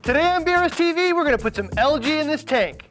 Today on BRStv, we're going to put some algae in this tank.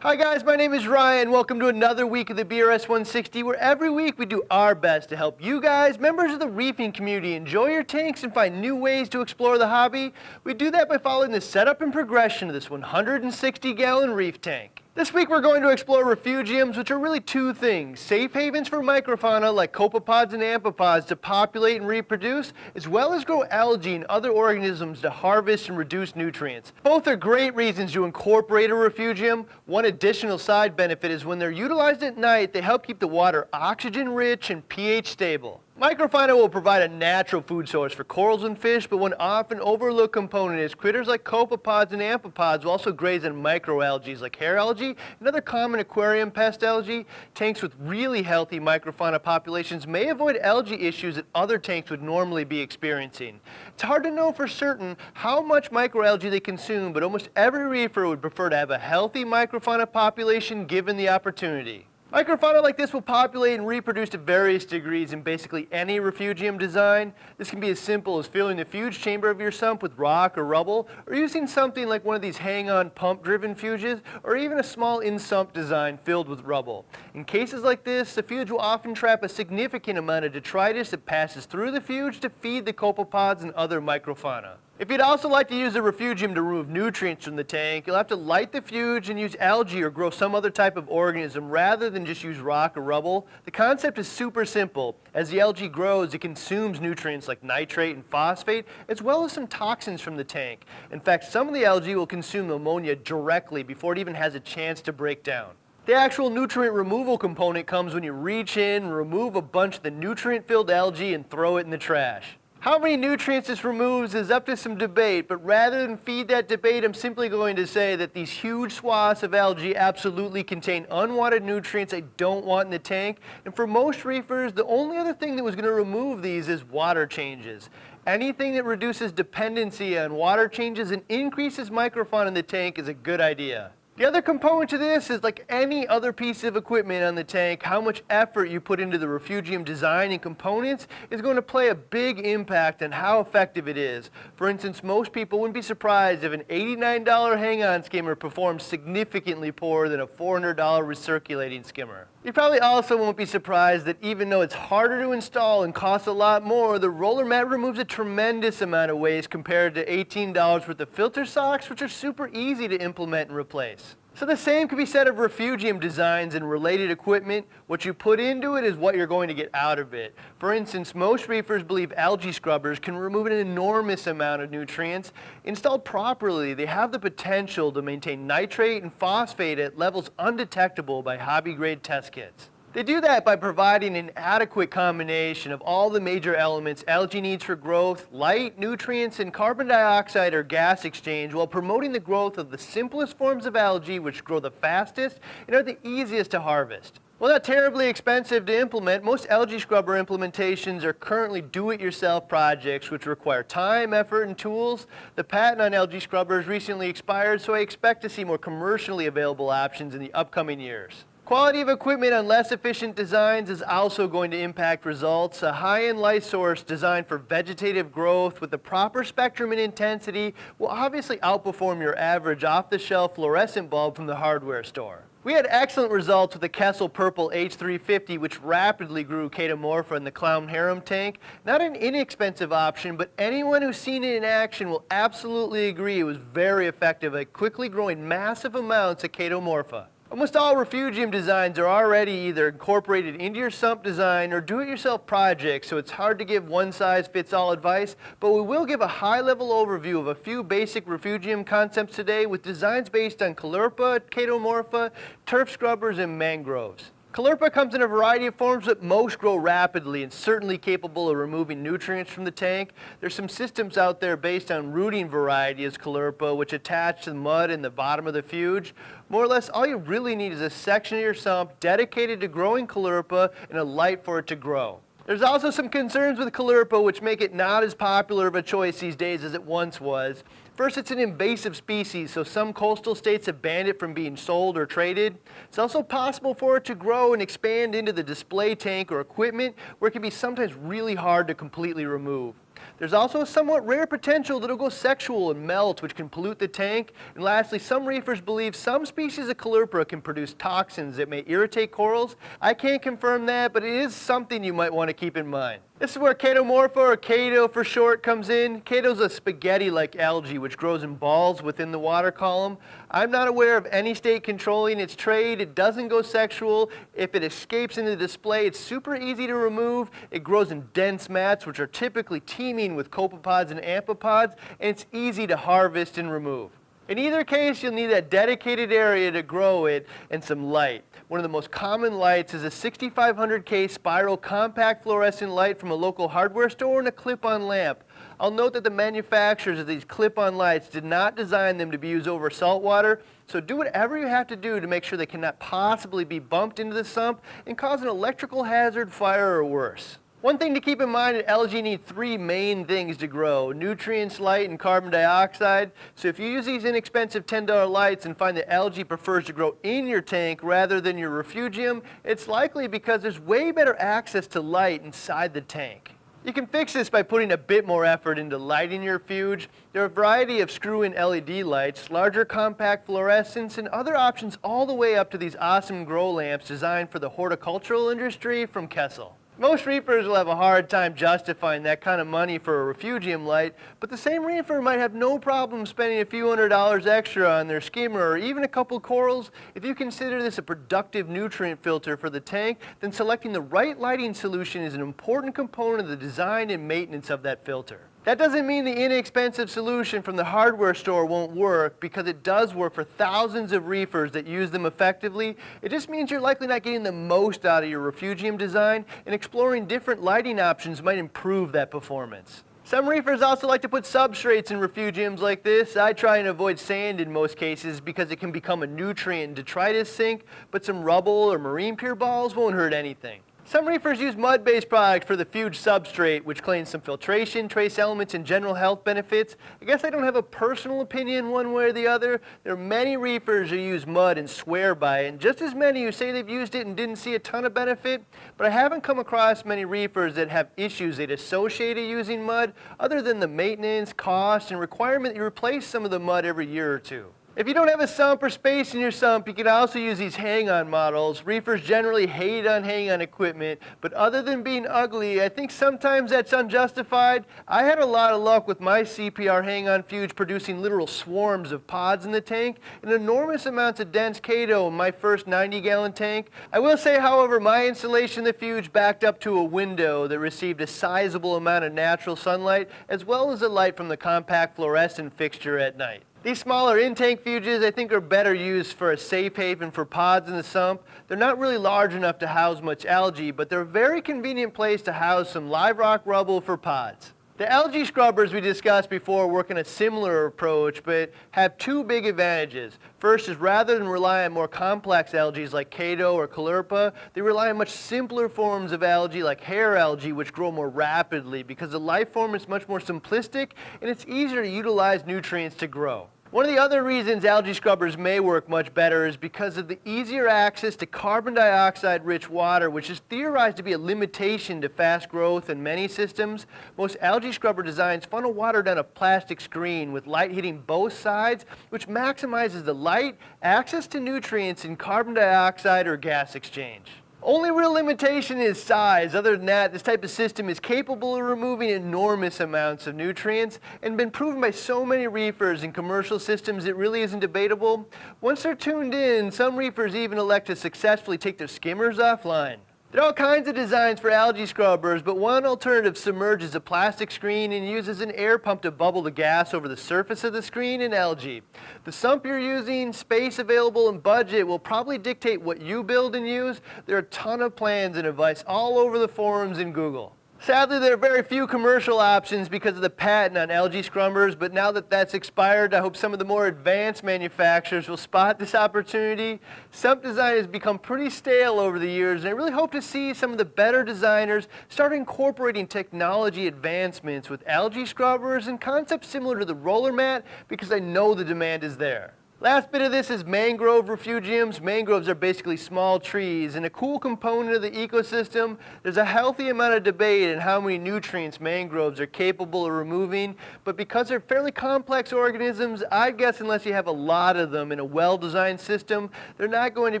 Hi guys, my name is Ryan. Welcome to another week of the BRS 160, where every week we do our best to help you guys, members of the reefing community, enjoy your tanks and find new ways to explore the hobby. We do that by following the setup and progression of this 160-gallon reef tank. This week we're going to explore refugiums, which are really two things: safe havens for microfauna like copepods and amphipods to populate and reproduce, as well as grow algae and other organisms to harvest and reduce nutrients. Both are great reasons to incorporate a refugium. One additional side benefit is when they're utilized at night, they help keep the water oxygen-rich and pH stable. Microfauna will provide a natural food source for corals and fish, but one often overlooked component is critters like copepods and amphipods will also graze on microalgae like hair algae and other common aquarium pest algae. Tanks with really healthy microfauna populations may avoid algae issues that other tanks would normally be experiencing. It's hard to know for certain how much microalgae they consume, but almost every reefer would prefer to have a healthy microfauna population given the opportunity. Microfauna like this will populate and reproduce to various degrees in basically any refugium design. This can be as simple as filling the fuge chamber of your sump with rock or rubble, or using something like one of these hang-on pump-driven fuges, or even a small in-sump design filled with rubble. In cases like this, the fuge will often trap a significant amount of detritus that passes through the fuge to feed the copepods and other microfauna. If you'd also like to use a refugium to remove nutrients from the tank, you'll have to light the fuge and use algae or grow some other type of organism rather than just use rock or rubble. The concept is super simple. As the algae grows, it consumes nutrients like nitrate and phosphate, as well as some toxins from the tank. In fact, some of the algae will consume ammonia directly before it even has a chance to break down. The actual nutrient removal component comes when you reach in, remove a bunch of the nutrient-filled algae and throw it in the trash. How many nutrients this removes is up to some debate, but rather than feed that debate, I'm simply going to say that these huge swaths of algae absolutely contain unwanted nutrients I don't want in the tank, and for most reefers, the only other thing that was going to remove these is water changes. Anything that reduces dependency on water changes and increases microfauna in the tank is a good idea. The other component to this is, like any other piece of equipment on the tank, how much effort you put into the refugium design and components is going to play a big impact on how effective it is. For instance, most people wouldn't be surprised if an $89 hang-on skimmer performs significantly poorer than a $400 recirculating skimmer. You probably also won't be surprised that even though it's harder to install and costs a lot more, the roller mat removes a tremendous amount of waste compared to $18 worth of filter socks, which are super easy to implement and replace. So the same can be said of refugium designs and related equipment. What you put into it is what you're going to get out of it. For instance, most reefers believe algae scrubbers can remove an enormous amount of nutrients. Installed properly, they have the potential to maintain nitrate and phosphate at levels undetectable by hobby-grade test kits. They do that by providing an adequate combination of all the major elements algae needs for growth, light, nutrients, and carbon dioxide or gas exchange, while promoting the growth of the simplest forms of algae, which grow the fastest and are the easiest to harvest. While not terribly expensive to implement, most algae scrubber implementations are currently do-it-yourself projects which require time, effort, and tools. The patent on algae scrubbers recently expired, so I expect to see more commercially available options in the upcoming years. Quality of equipment on less efficient designs is also going to impact results. A high-end light source designed for vegetative growth with the proper spectrum and intensity will obviously outperform your average off-the-shelf fluorescent bulb from the hardware store. We had excellent results with the Kessil Purple H350, which rapidly grew Chaetomorpha in the clown harem tank. Not an inexpensive option, but anyone who's seen it in action will absolutely agree it was very effective at quickly growing massive amounts of Chaetomorpha. Almost all refugium designs are already either incorporated into your sump design or do-it-yourself projects, so it's hard to give one-size-fits-all advice, but we will give a high-level overview of a few basic refugium concepts today with designs based on Caulerpa, Chaetomorpha, turf scrubbers, and mangroves. Caulerpa comes in a variety of forms, but most grow rapidly and certainly capable of removing nutrients from the tank. There's some systems out there based on rooting variety as Caulerpa, which attach to the mud in the bottom of the fuge. More or less, all you really need is a section of your sump dedicated to growing Caulerpa and a light for it to grow. There's also some concerns with Caulerpa which make it not as popular of a choice these days as it once was. First, it's an invasive species, so some coastal states have banned it from being sold or traded. It's also possible for it to grow and expand into the display tank or equipment, where it can be sometimes really hard to completely remove. There's also a somewhat rare potential that it'll go sexual and melt, which can pollute the tank. And lastly, some reefers believe some species of Caulerpa can produce toxins that may irritate corals. I can't confirm that, but it is something you might want to keep in mind. This is where Chaetomorpha, or Chaeto for short, comes in. Chaeto's a spaghetti-like algae which grows in balls within the water column. I'm not aware of any state controlling its trade. It doesn't go sexual. If it escapes into the display, it's super easy to remove. It grows in dense mats which are typically teeming with copepods and amphipods, and it's easy to harvest and remove. In either case, you'll need a dedicated area to grow it and some light. One of the most common lights is a 6500K spiral compact fluorescent light from a local hardware store and a clip-on lamp. I'll note that the manufacturers of these clip-on lights did not design them to be used over saltwater, so do whatever you have to do to make sure they cannot possibly be bumped into the sump and cause an electrical hazard, fire, or worse. One thing to keep in mind is algae need three main things to grow: nutrients, light, and carbon dioxide. So if you use these inexpensive $10 lights and find that algae prefers to grow in your tank rather than your refugium, it's likely because there's way better access to light inside the tank. You can fix this by putting a bit more effort into lighting your refuge. There are a variety of screw-in LED lights, larger compact fluorescents, and other options all the way up to these awesome grow lamps designed for the horticultural industry from Kessel. Most reefers will have a hard time justifying that kind of money for a refugium light, but the same reefer might have no problem spending a few $100s extra on their skimmer or even a couple corals. If you consider this a productive nutrient filter for the tank, then selecting the right lighting solution is an important component of the design and maintenance of that filter. That doesn't mean the inexpensive solution from the hardware store won't work, because it does work for thousands of reefers that use them effectively. It just means you're likely not getting the most out of your refugium design, and exploring different lighting options might improve that performance. Some reefers also like to put substrates in refugiums like this. I try and avoid sand in most cases because it can become a nutrient in detritus sink, but some rubble or marine pure balls won't hurt anything. Some reefers use mud-based products for the fuge substrate, which claims some filtration, trace elements, and general health benefits. I guess I don't have a personal opinion one way or the other. There are many reefers who use mud and swear by it, and just as many who say they've used it and didn't see a ton of benefit. But I haven't come across many reefers that have issues they'd associated using mud, other than the maintenance, cost, and requirement that you replace some of the mud every year or two. If you don't have a sump or space in your sump, you can also use these hang-on models. Reefers generally hate on hang-on equipment, but other than being ugly, I think sometimes that's unjustified. I had a lot of luck with my CPR hang-on fuge producing literal swarms of pods in the tank and enormous amounts of dense chaeto in my first 90-gallon tank. I will say, however, my installation of the fuge backed up to a window that received a sizable amount of natural sunlight, as well as the light from the compact fluorescent fixture at night. These smaller in-tank fuges I think are better used for a safe haven for pods in the sump. They're not really large enough to house much algae, but they're a very convenient place to house some live rock rubble for pods. The algae scrubbers we discussed before work in a similar approach, but have two big advantages. First is, rather than rely on more complex algae like Chaeto or Caulerpa, they rely on much simpler forms of algae like hair algae, which grow more rapidly because the life form is much more simplistic and it's easier to utilize nutrients to grow. One of the other reasons algae scrubbers may work much better is because of the easier access to carbon dioxide-rich water, which is theorized to be a limitation to fast growth in many systems. Most algae scrubber designs funnel water down a plastic screen with light hitting both sides, which maximizes the light, access to nutrients, and carbon dioxide or gas exchange. Only real limitation is size. Other than that, this type of system is capable of removing enormous amounts of nutrients and been proven by so many reefers in commercial systems it really isn't debatable. Once they're tuned in, some reefers even elect to successfully take their skimmers offline. There are all kinds of designs for algae scrubbers, but one alternative submerges a plastic screen and uses an air pump to bubble the gas over the surface of the screen and algae. The sump you're using, space available, and budget will probably dictate what you build and use. There are a ton of plans and advice all over the forums and Google. Sadly, there are very few commercial options because of the patent on algae scrubbers, but now that that's expired, I hope some of the more advanced manufacturers will spot this opportunity. Sump design has become pretty stale over the years, and I really hope to see some of the better designers start incorporating technology advancements with algae scrubbers and concepts similar to the roller mat, because I know the demand is there. Last bit of this is mangrove refugiums. Mangroves are basically small trees and a cool component of the ecosystem. There's a healthy amount of debate in how many nutrients mangroves are capable of removing, but because they're fairly complex organisms, I guess unless you have a lot of them in a well-designed system, they're not going to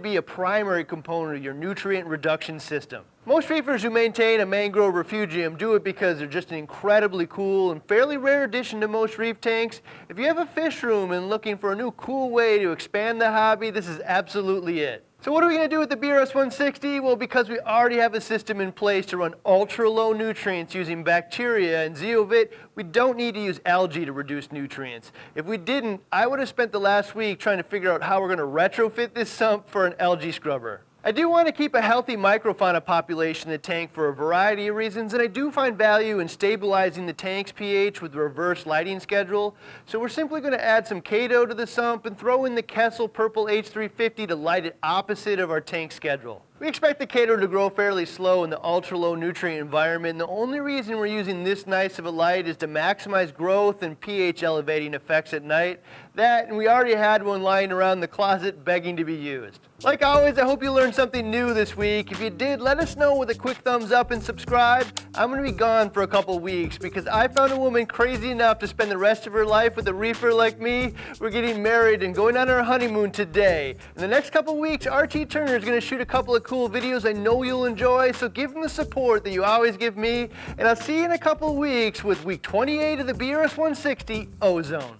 be a primary component of your nutrient reduction system. Most reefers who maintain a mangrove refugium do it because they're just an incredibly cool and fairly rare addition to most reef tanks. If you have a fish room and looking for a new cool way to expand the hobby, this is absolutely it. So what are we going to do with the BRS-160? Well, because we already have a system in place to run ultra-low nutrients using bacteria and zeovit, we don't need to use algae to reduce nutrients. If we didn't, I would have spent the last week trying to figure out how we're going to retrofit this sump for an algae scrubber. I do want to keep a healthy microfauna population in the tank for a variety of reasons, and I do find value in stabilizing the tank's pH with the reverse lighting schedule. So we're simply going to add some Chaeto to the sump and throw in the Kessel Purple H350 to light it opposite of our tank schedule. We expect the Chaeto to grow fairly slow in the ultra-low nutrient environment, and the only reason we're using this nice of a light is to maximize growth and pH elevating effects at night. That, and we already had one lying around the closet begging to be used. Like always, I hope you learned something new this week. If you did, let us know with a quick thumbs up and subscribe. I'm going to be gone for a couple weeks because I found a woman crazy enough to spend the rest of her life with a reefer like me. We're getting married and going on our honeymoon today. In the next couple weeks, Archie Turner is going to shoot a couple of cool videos I know you'll enjoy, so give him the support that you always give me, and I'll see you in a couple weeks with week 28 of the BRS-160 Ozone.